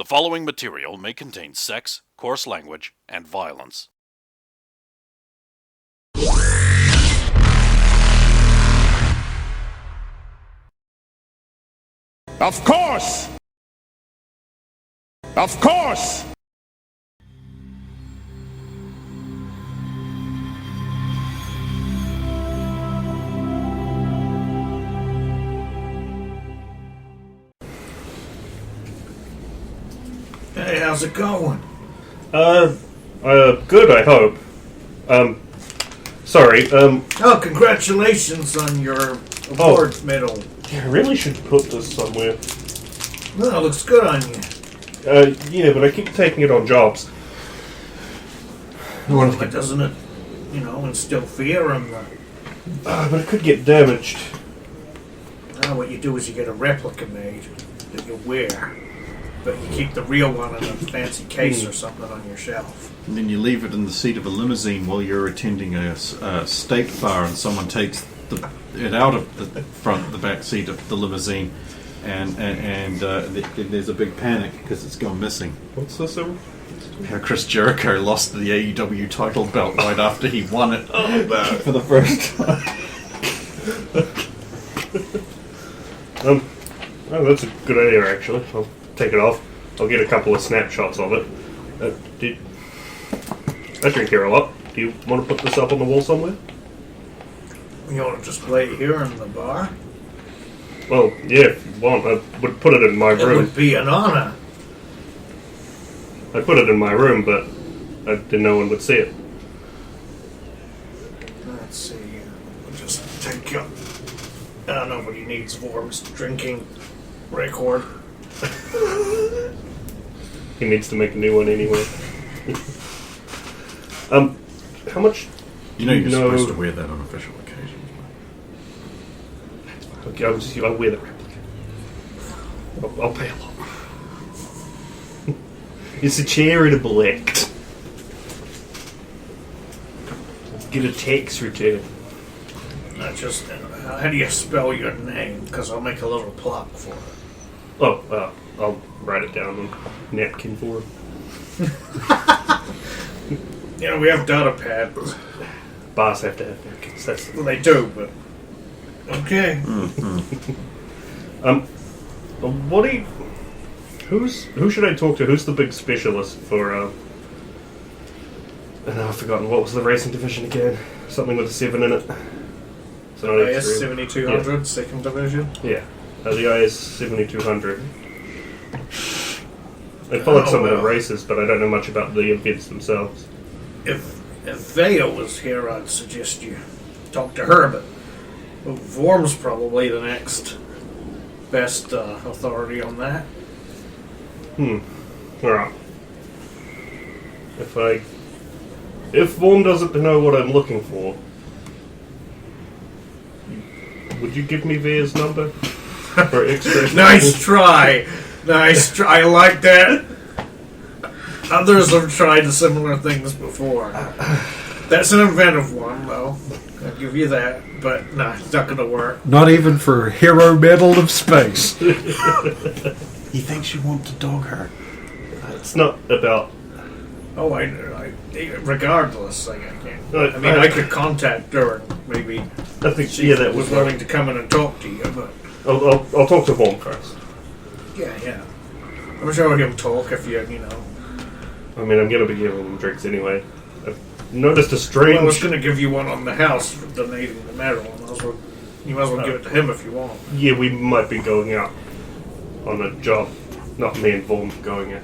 following material may contain sex, coarse language, and violence. Of course! Of course! Hey, how's it going? Good, I hope. Sorry, Oh, congratulations on your award medal. I really should put this somewhere. Well, it looks good on you. Yeah, but I keep taking it on jobs. But doesn't it, instill fear in the... But it could get damaged. What you do is you get a replica made that you wear, but you keep the real one in a fancy case or something on your shelf. And then you leave it in the seat of a limousine while you're attending a steak bar, and someone takes it out of the back seat of the limousine, and there's a big panic because it's gone missing. What's this? How Chris Jericho lost the AEW title belt right after he won it for the first time. Oh, that's a good idea, actually. I'll take it off. I'll get a couple of snapshots of it. I drink here a lot. Do you want to put this up on the wall somewhere? You want to display it here in the bar? Well, yeah, if you want. I would put it in my It room. would be an honor. I put it in my room, but I didn't know one would see it. Let's see. We'll just take you. Nobody needs Vorm's drinking record. He needs to make a new one anyway. How much? You're supposed to wear that on official occasions. Okay, I'll wear the replica. I'll pay a lot. It's a charitable act. Get a tax return. How do you spell your name? Because I'll make a little plaque for it. Oh, I'll write it down on a napkin for him. We have data pad. Bars have to have napkins. Well, they do, but... Okay. What do you... Who should I talk to? Who's the big specialist for, I've forgotten. What was the racing division again? Something with a 7 in it. So IS 7200, second division? Yeah. The IS 7200. I followed some of the races, but I don't know much about the events themselves. If Vea was here, I'd suggest you talk to her, but Vorm's probably the next best authority on that. Alright. If Vorm doesn't know what I'm looking for, would you give me Vea's number? For extra? Nice try! Nice try, I like that! Others have tried similar things before. That's an inventive one, though. I'll give you that. But, nah, it's not gonna work. Not even for Hero Medal of Space. He thinks you want to dog her. It's not about... Oh, regardless, I can't. I could contact her and maybe I think she that was willing to come in and talk to you, but... I'll talk to Vorm first. Yeah. I'm sure he'll talk if you. I mean, I'm going to be giving him drinks anyway. I've noticed a strange... Well, I was going to give you one on the house for donating the medal. You might as well give it to him if you want. Yeah, we might be going out on a job. Not me and Vorm going out.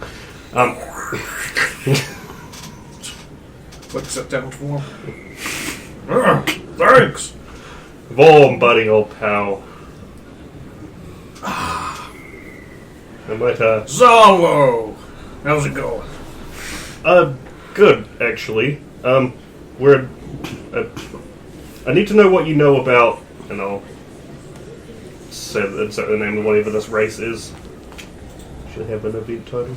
Quick sit down for him. Thanks! Vorm, buddy, old pal. I might, Zolo! How's it going? Good, actually. I need to know what you know about, and I'll say the name of whatever this race is. Should have an event title.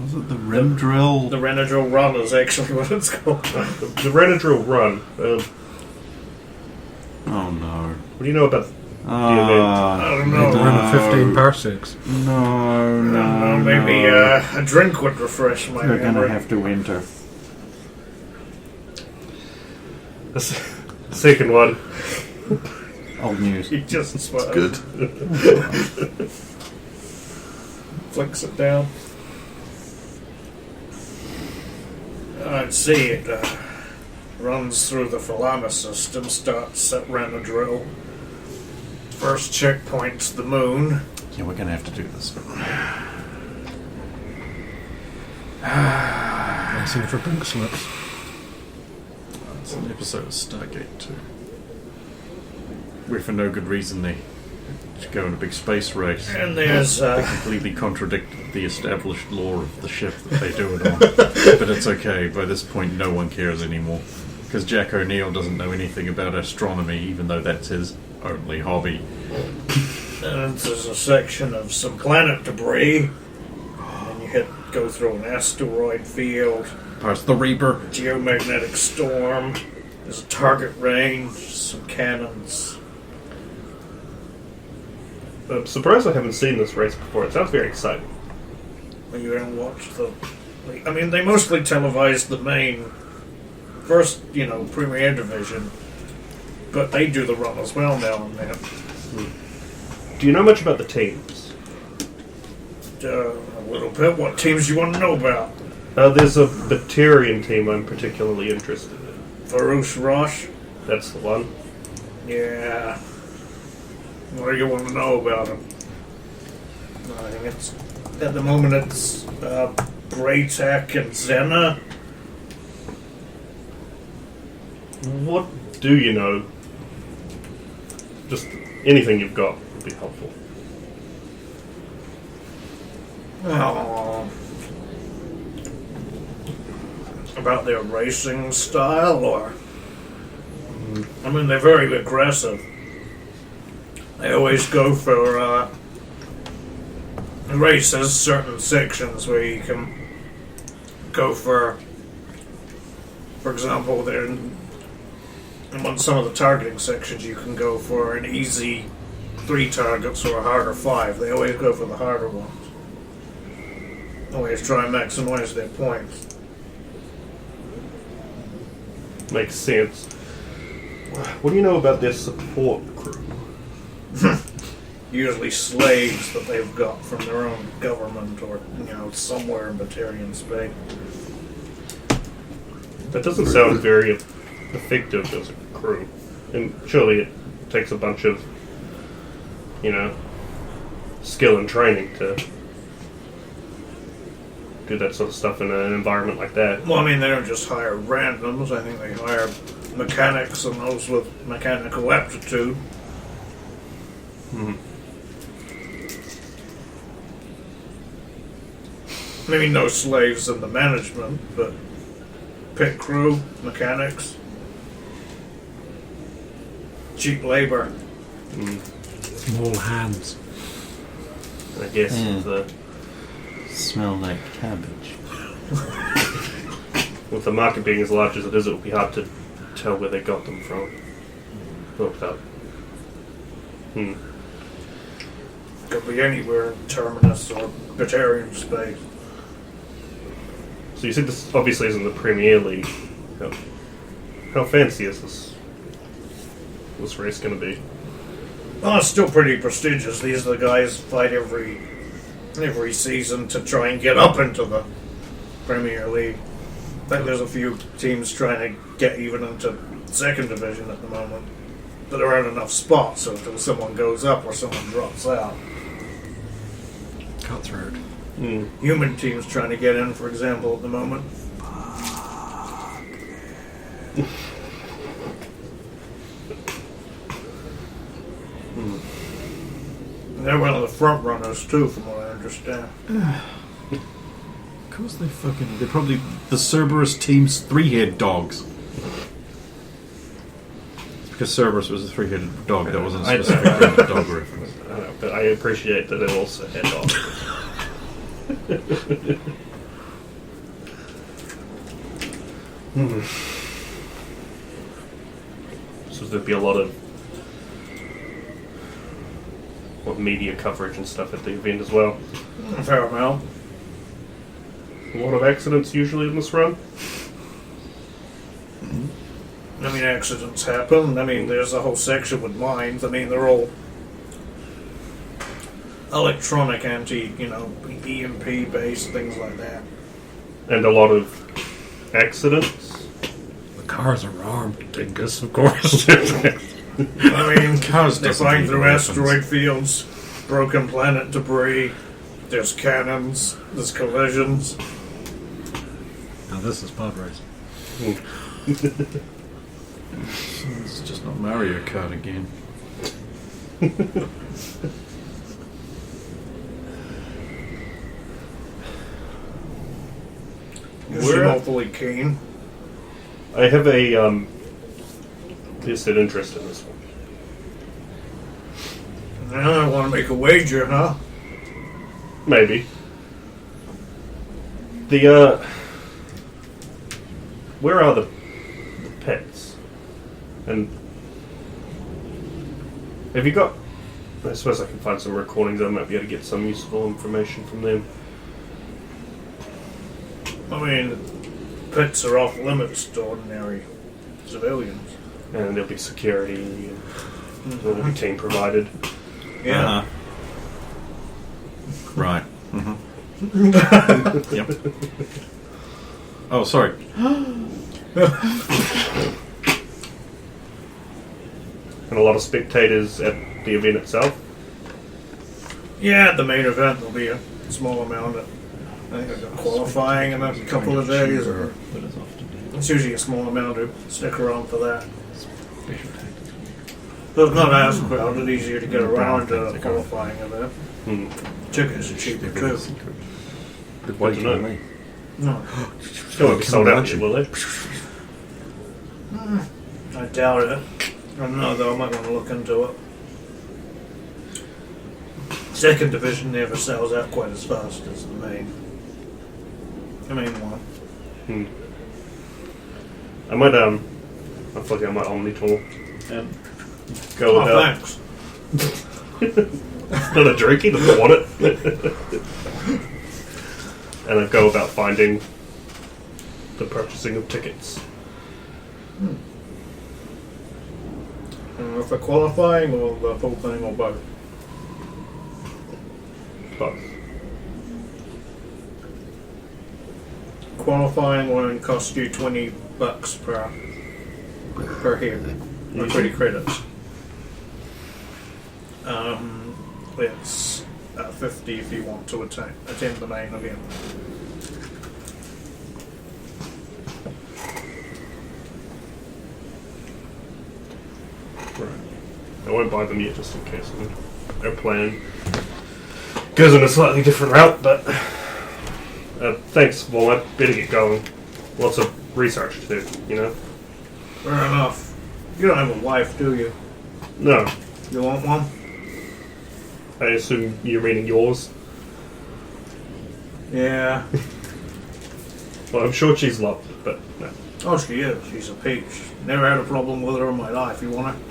Was it the Rim Drill? The Renadrill Run is actually what it's called. The Renadrill Run. Oh no. What do you know about the event? I don't know. Run of 15 parsecs. No. Maybe Maybe a drink would refresh my We're going to memory. have to enter. The second one. Old news. He just sweat. Good. Flicks it down. I'd see it runs through the Falana system, starts at ran a drill. First checkpoint's the moon. Yeah, we're going to have to do this. Racing for pink slips. It's an episode of Stargate too, where for no good reason they go in a big space race. And there's They completely contradict the established lore of the ship that they do it on. But it's okay. By this point, no one cares anymore. Because Jack O'Neill doesn't know anything about astronomy, even though that's his only hobby. and there's a section of some planet debris. And you go through an asteroid field, Past the Reaper. geomagnetic storm. There's a target range, some cannons. I'm surprised I haven't seen this race before. It sounds very exciting. When you don't watch the... I mean, they mostly televised the main first, Premier Division. But they do the run as well now and then. Do you know much about the teams? A little bit. What teams you want to know about? There's a Batarian team I'm particularly interested in. Farouche Roche? That's the one. Yeah. What do you want to know about them? I think it's... At the moment it's Braytech and Zena. What do you know? Just anything you've got would be helpful. Oh. About their racing style, or... I mean, they're very aggressive. They always go for races, certain sections where you can go for example, they're on some of the targeting sections you can go for an easy 3 targets or a harder 5. They always go for the harder ones. Always try and maximize their points. Makes sense. What do you know about their support crew? Usually slaves that they've got from their own government or, somewhere in Batarian space. That doesn't sound very effective as a crew. And surely it takes a bunch of, skill and training to do that sort of stuff in an environment like that. Well, I mean, they don't just hire randoms. I think they hire mechanics and those with mechanical aptitude. Maybe no slaves in the management, but pit crew, mechanics, cheap labor. Small hands. I guess the Smell like cabbage. with the market being as large as it is, it would be hard to tell where they got them from. Looked up. Could be anywhere in Terminus or Batarian space. So you said this obviously isn't the Premier League. How fancy is this race going to be? Oh, it's still pretty prestigious. These are the guys fight every season to try and get up into the Premier League. I think there's a few teams trying to get even into second division at the moment, but there aren't enough spots, so until someone goes up or someone drops out. Cutthroat. Human teams trying to get in, for example, at the moment. They're one of the front runners too, from what I understand. Of course they're probably the Cerberus team's 3-head dogs. Because Cerberus was a 3-headed dog, that wasn't a specific dog reference. I know, but I appreciate that it also had dogs. So there'd be a lot of media coverage and stuff at the event as well. Fair amount. A lot of accidents usually in this run. I mean, accidents happen. I mean, there's a whole section with mines. I mean, they're all electronic EMP based, things like that. And a lot of accidents. The cars are armed, dingus, of course. I mean, Cars they're doesn't flying need through weapons. asteroid fields, broken planet debris. There's cannons. There's collisions. Now this is pod racing. It's just not Mario Kart again. You're awfully keen. I have a listed interest in this one. I want to make a wager, huh? Maybe. The where are the pets? And have you got? I suppose I can find some recordings. I might be able to get some useful information from them. I mean, pets are off limits to ordinary civilians. And there'll be security, and there'll be team provided. Yeah. Uh-huh. Right. Yep. Oh, sorry. And a lot of spectators at the event itself. Yeah, at the main event there'll be a small amount of, I think I've got qualifying in a couple of days. Or it's usually a small amount who stick around for that. So it's not as crowded, easier to get around to a qualifying event. Tickets are cheaper too. Good Good to know. me. No, They won't be sold out yet, will they? I doubt it. I don't know though, I might want to look into it. Second division never sells out quite as fast as the main one. I might I feel like I might Omnitour and go Oh, about. thanks. Not a drink, he doesn't want it. And I go about finding the purchasing of tickets. For qualifying or the full thing or both? Both. Qualifying one costs you $20 per head, or 20 credits. It's 50 if you want to attend the main event. Right. I won't buy them yet just in case our plan goes in a slightly different route, but thanks, well, I better get going. Lots of research to do, you know? Fair enough. You don't have a wife, do you? No, You want one? I assume you're meaning yours. Yeah. Well, I'm sure she's loved, but no. Oh, she is. She's a peach. Never had a problem with her in my life. You want her?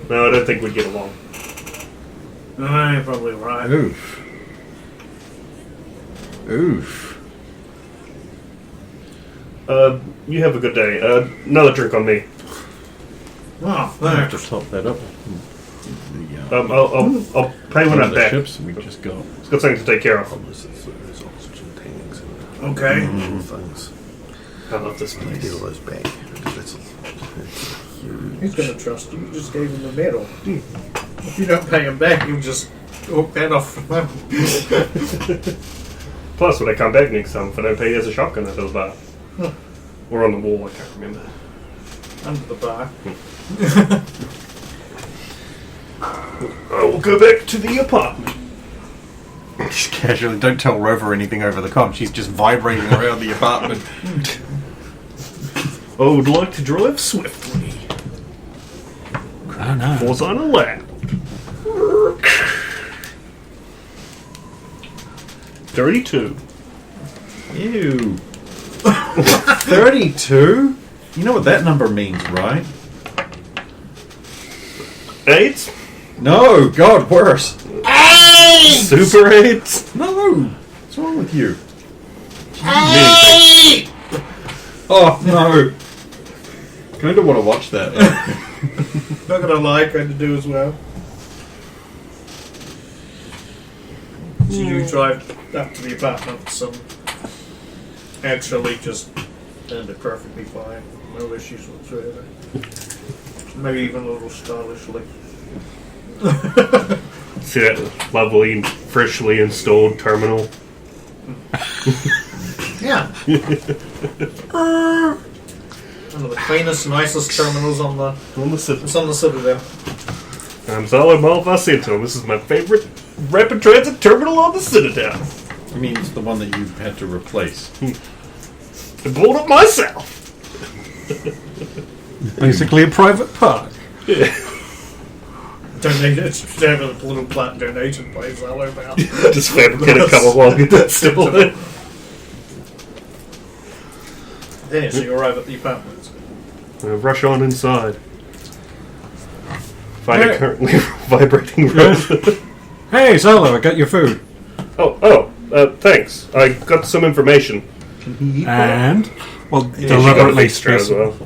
No, I don't think we'd get along. No, you're probably right. Oof. Oof. You have a good day. Another drink on me. Oh, I have to thanks. top that up. I'll pay when I'm the back. ships we just got. It's got something to take care of. There's oxygen tanks and Okay. things. I love this Deal place. those back. It's huge. He's gonna trust you. You just gave him the medal. If you don't pay him back, you just hook that off from him. Plus, when I come back next time, if I don't pay, there's a shotgun at his bar. Or on the wall, I can't remember. Under the bar. I will go back to the apartment. Just casually, don't tell Rover anything over the com. She's just vibrating around the apartment. I would like to drive swiftly. Oh no. Force on a lap. 32. Ew. 32? You know what that number means, right? 8. No, God, worse. Super 8. No. What's wrong with you? Hey! Oh no! Kind of want to watch that. Not gonna lie, kind of do as well. So you drive up to the apartments and actually just ended perfectly fine. No issues whatsoever. Maybe even a little stylishly. See that lovely, freshly installed terminal? Yeah. One of the cleanest, nicest terminals on the it's on the Citadel. I'm Solid Malva Central. This is my favorite rapid transit terminal on the Citadel. I mean, it's the one that you had to replace. I bought it myself. Basically a private park. Donated, have a little plant donation place all about. Just fabricate a couple while we get still in. Yeah, so you arrive at the apartments. Rush on inside. Find a currently vibrating room. Hey, Solo, I got your food. Thanks. I got some information. Can he eat And, well, Yeah, she got a deliberately extra as well.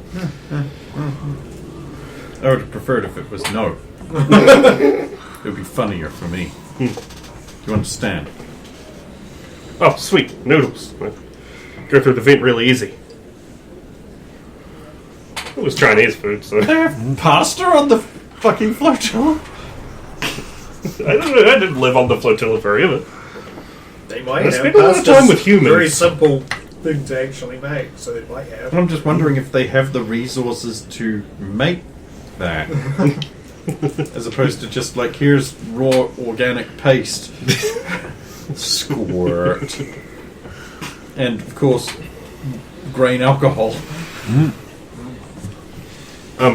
I would have preferred if it was no. It would be funnier for me. Do you understand? Oh, sweet. Noodles. Go through the vent really easy. It was Chinese food, so... They have pasta on the fucking flotilla? I didn't live on the flotilla forever. They might I have. spent a lot of Pasta's time with humans. Very simple thing to actually make, so they might have. I'm just wondering if they have the resources to make that. As opposed to just like, here's raw organic paste. Squirt. And, of course, grain alcohol.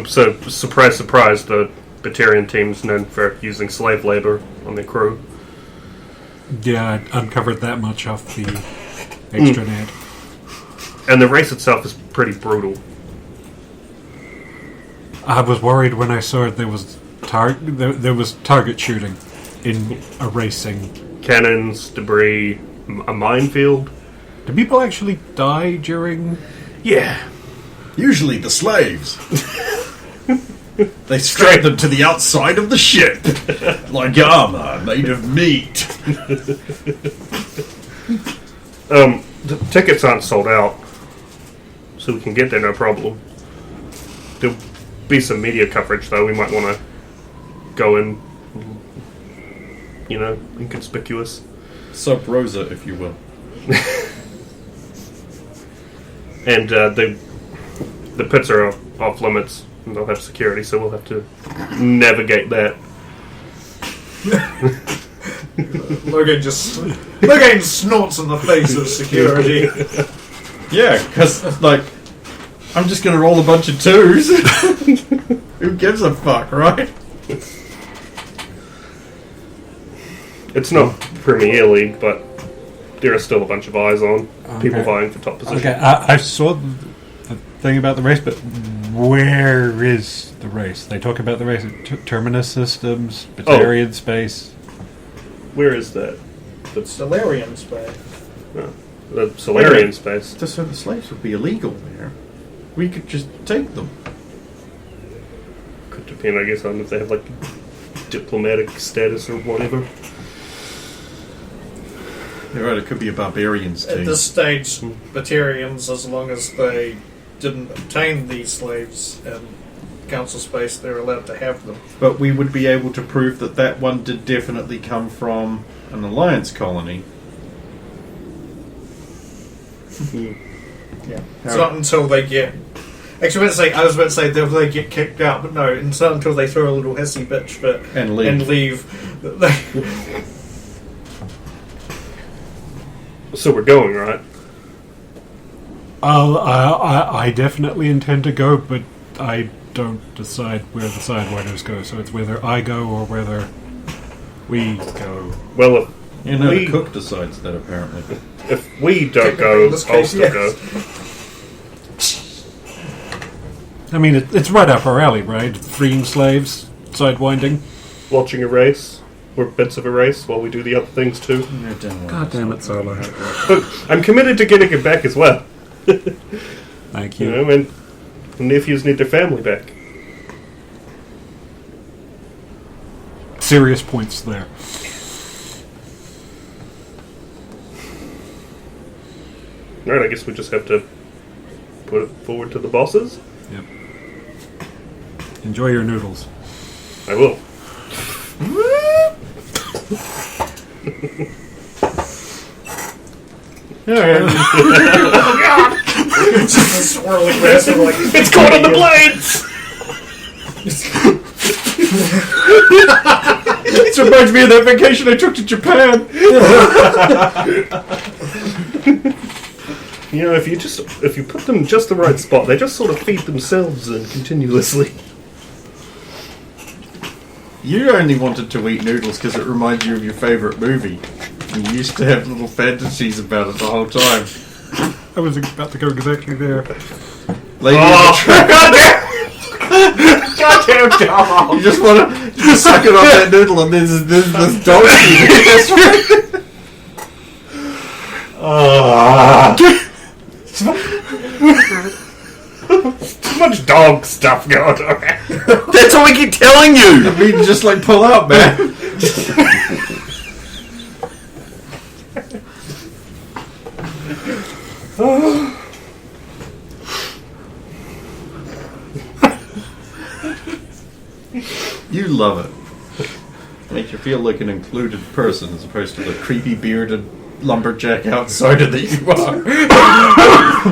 So, surprise, surprise, the Batarian team's known for using slave labor on their crew. Yeah, I uncovered that much off the extranet. And the race itself is pretty brutal. I was worried when I saw it there was target shooting in a racing. Cannons, debris, a minefield. Do people actually die during... Yeah. Usually the slaves. They strap them to the outside of the ship. Like armor made of meat. The tickets aren't sold out. So we can get there no problem. There'll be some media coverage though. We might want to go in, inconspicuous. Sub Rosa, if you will. And the pits are off limits. And they'll have security, so we'll have to navigate that. Logan snorts in the face of security. Yeah, because, like, I'm just going to roll a bunch of twos. Who gives a fuck, right? It's not Premier League, but there are still a bunch of eyes on people vying for top position. Okay, I saw the thing about the race, but where is the race? They talk about the race at Terminus Systems, Batarian Space. Where is that? Solarian space. The Solarian space. Just so the slaves would be illegal there. We could just take them. Could depend, I guess, on if they have like diplomatic status or whatever. You're right, it could be a barbarians At team. this stage, Batarians, as long as they didn't obtain these slaves in council space, they're allowed to have them. But we would be able to prove that that one did definitely come from an alliance colony. Yeah. It's not until they get... Actually, I was about to say they'll they get kicked out, but no, it's not until they throw a little hissy bitch fit And leave. So we're going, right? I definitely intend to go, but I don't decide where the Sidewinders go, so it's whether I go or whether we go. Well, You know, the cook decides that, apparently. if we don't go, In this I'll case, still yes. go. I mean, it's right up our alley, right? Freeing slaves, sidewinding. Watching a race. we're bits of a race while we do the other things too. God damn it, Solo. But I'm committed to getting it back as well. Thank You you. know, and the nephews need their family back. Serious points there. Alright, I guess we just have to put it forward to the bosses. Yep. Enjoy your noodles. I will. It's just a swirling mess of like. It's caught on the blades! This reminds me of that vacation I took to Japan. You know, if you put them in just the right spot, they just sort of feed themselves continuously. You only wanted to eat noodles because it reminds you of your favourite movie. You used to have little fantasies about it the whole time. I was about to go exactly there. Lady Goddamn dog! You just want to suck it off that noodle and there's this dog eating Too much dog stuff going on. That's what we keep telling you! We just like pull out, man. You love it. Makes you feel like an included person as opposed to the creepy bearded lumberjack outsider that you are.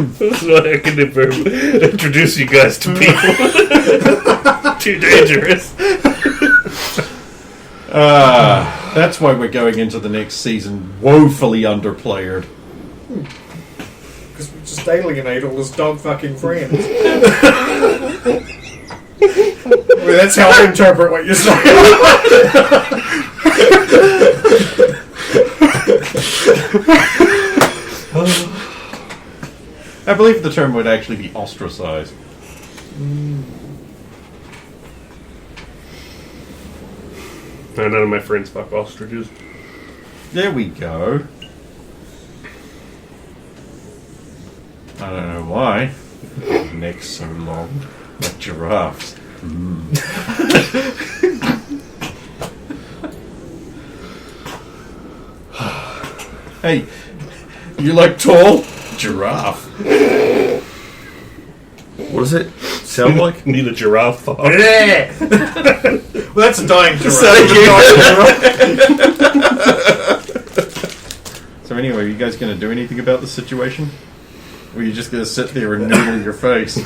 That's why I can never introduce you guys to people. Too dangerous. That's why we're going into the next season woefully underplayed. Because we just alienate all his dog fucking friends. Well, that's how I interpret what you're saying. I believe the term would actually be ostracized. None of my friends fuck ostriches. There we go. I don't know why. Neck's so long. Like giraffes. Hey, you like tall? Giraffe. What does it sound like? Need a giraffe fuck. Well, that's a dying giraffe. So anyway, are you guys going to do anything about the situation? Or are you just going to sit there and noodle your face?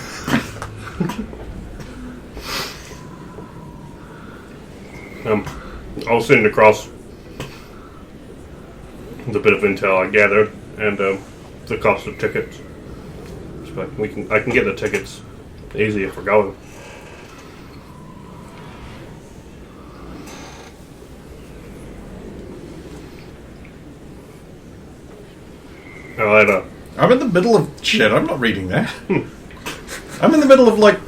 I'll send across the bit of intel I gathered and the cost of tickets. So I can get the tickets easy if we're going. Alright, I'm in the middle of shit. I'm not reading that. I'm in the middle of like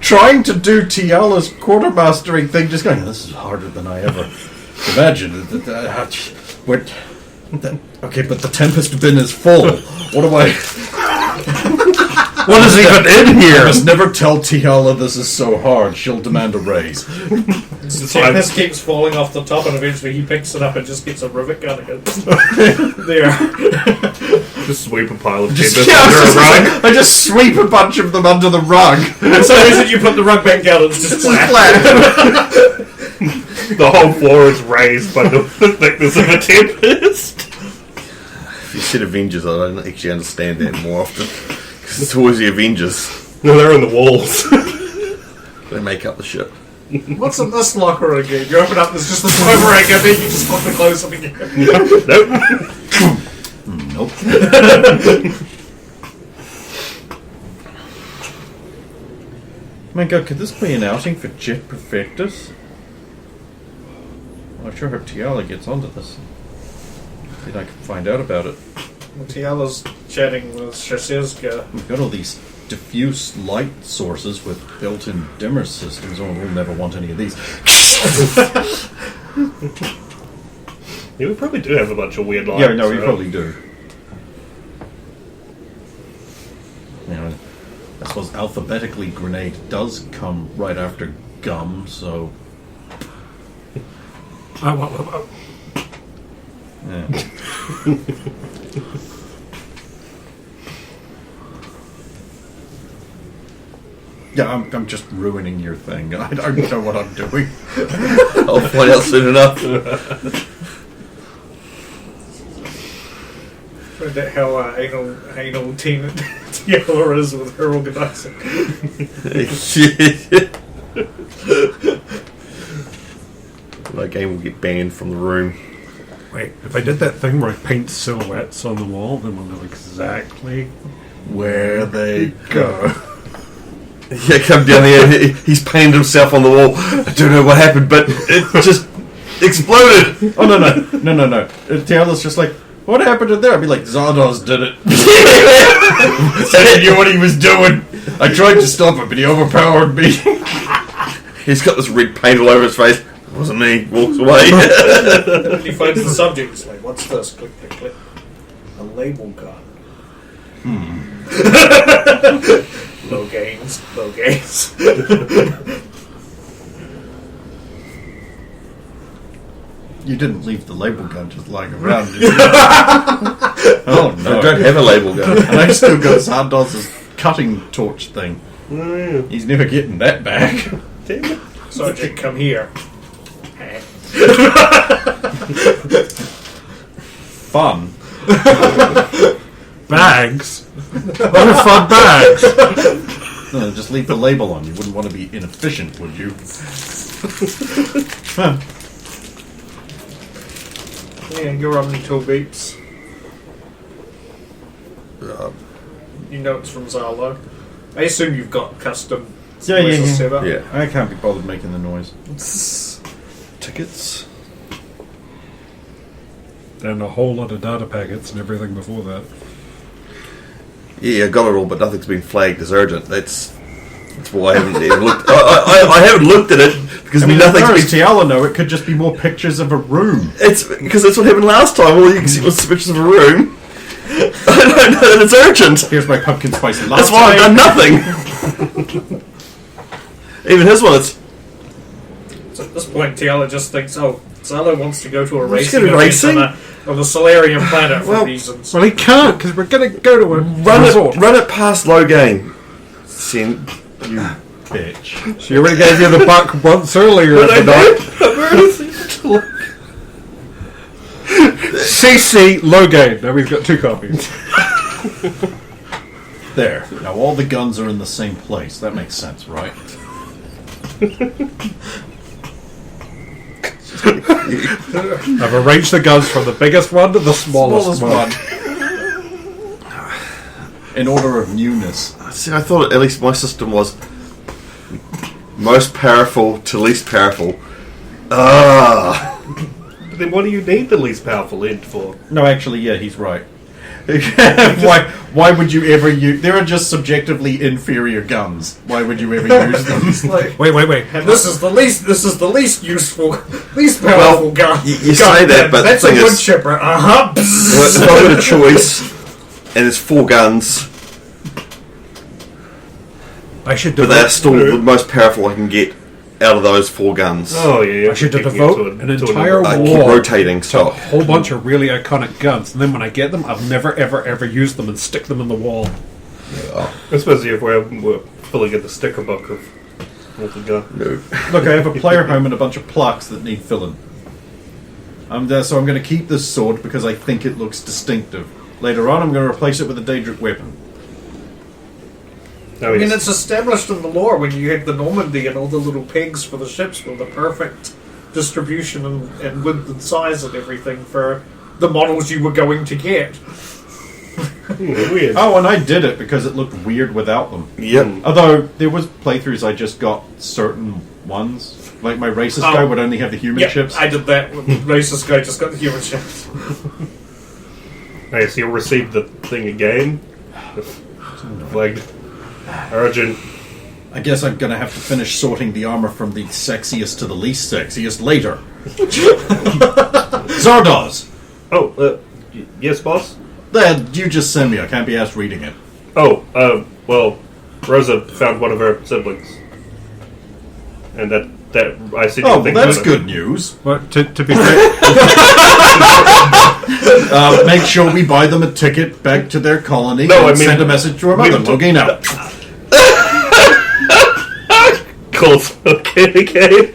trying to do Tiala's quartermastering thing. Just going, this is harder than I ever imagined. Okay, but the Tempest bin is full. What do I? what is even in I here? must never tell Tiala this is so hard. She'll demand a raise. The Tempest keeps falling off the top, and eventually he picks it up and just gets a rivet gun against there. Just sweep a pile of Just, tickets yeah, under a rug. I just sweep a bunch of them under the rug. So as you put the rug back down, it's just flat. The whole floor is raised by the thickness of a tempest. If you said Avengers, I don't actually understand that more often. Because it's always the Avengers. No, they're on the walls. They make up the shit. What's in this locker again? You open up, there's just this overhang, and then you just put the clothes up again. Nope. Nope. My god, could this be an outing for Jet Perfectus? Well, I sure hope Tiala gets onto this. Then I can find out about it. Tiala's chatting with Shashizka. We've got all these diffuse light sources with built-in dimmer systems. Oh, we'll never want any of these. Yeah, we probably do have a bunch of weird lines. Yeah, no, we so- probably do. You know, I suppose alphabetically grenade does come right after gum, so yeah. Yeah, I'm just ruining your thing. I don't know what I'm doing. I'll find out soon enough. Find out how anal Tiara is with her organising. My game will get banned from the room. Wait, if I did that thing where I paint silhouettes on the wall, then we'll know exactly. Where they go. Yeah, come down here. He's painted himself on the wall. I don't know what happened, but it just exploded. Oh no. Tiala's just like, what happened to there? I'd be like, Zardoz did it. He knew what he was doing. I tried to stop him, but he overpowered me. He's got this red paint all over his face. It wasn't me. Walks away. He finds the subject. It's like, what's this? Click, click, click. A label gun. Low gains. Low gains. You didn't leave the label gun just lying around, did you? Oh no. I don't have a label gun. And I still got Zardoz's cutting torch thing. Oh, yeah. He's never getting that back. Damn it. Subject, come here. Fun. Bags? What are fun bags? No, just leave the label on. You wouldn't want to be inefficient, would you? Huh. Yeah, your Omni-Tool beeps. You know it's from Zalo. I assume you've got custom noises set up. Yeah. I can't be bothered making the noise. Tickets. And a whole lot of data packets and everything before that. Yeah, I got it all, but nothing's been flagged as urgent. That's why I haven't even looked. I haven't looked at it because I mean, nothing's as far been. as Tiala know, it could just be more pictures of a room. It's because that's what happened last time. All you can see was pictures of a room. I don't know that it's urgent. Here's my pumpkin spice latte. That's why I've done nothing. Even his one, it's So at this point, Tiala just thinks, oh, Zalo wants to go to a Let's racing get a event racing. on the Solarian planet for Well, reasons. Well, he can't, because we're going to go to a resort. run it past low gain. Sin, you. Bitch. She already gave you the buck once earlier in the night. CC low gain. Now we've got 2 copies. There. Now all the guns are in the same place. That makes sense, right? I've arranged the guns from the biggest one to the smallest one. In order of newness. See, I thought at least my system was most powerful to least powerful. But then what do you need the least powerful end for? No, actually, yeah, he's right. Why would you ever use... There are just subjectively inferior guns. Why would you ever use them? Like, Wait. and this is the least useful, least powerful gun. You say that, but that's the a thing wood is, chipper. well, if I've got a choice and there's 4 guns, I should but they're devote, still the most powerful I can get out of those 4 guns. Oh, yeah. I should kicking it devote to an to entire number. I keep wall rotating, to a so whole bunch of really iconic guns, and then when I get them, I'll never, ever use them and stick them in the wall. Especially if we're filling in the sticker book of all the gun. no. Look, I have a player home and a bunch of plaques that need filling. So I'm going to keep this sword because I think it looks distinctive. Later on, I'm going to replace it with a Daedric weapon. Oh, I mean, yes. it's established in the lore when you had the Normandy and all the little pegs for the ships were the perfect distribution and width and size and everything for the models you were going to get. Weird. Oh, and I did it because it looked weird without them. Yep. Although, there was playthroughs I just got certain ones. Like, my racist guy would only have the human Yeah, chips. I did that. With the racist guy just got the human ships. Okay, so you'll receive the thing again. Flagged. Origin. I guess I'm going to have to finish sorting the armor from the sexiest to the least sexiest later. Zardoz! Oh, yes, boss? That you just send me. I can't be asked reading it. Oh, well, Rosa found one of her siblings. And that I see. Oh, well, that's good news. Well, to be fair, Make sure we buy them a ticket back to their colony No, and I mean, send a message to our mother. Logging out. Cool. Okay.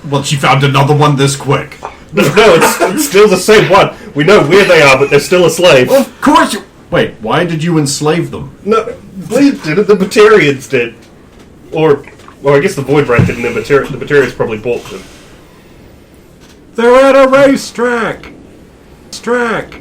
Well, she found another one this quick. No, it's still the same one. We know where they are, but they're still a slave. Of course you... Wait, why did you enslave them? No, Bleed did it. The Batarians did. Or, well, I guess the Void Rat didn't. The Batarians probably bought them. they're at a racetrack. Strack.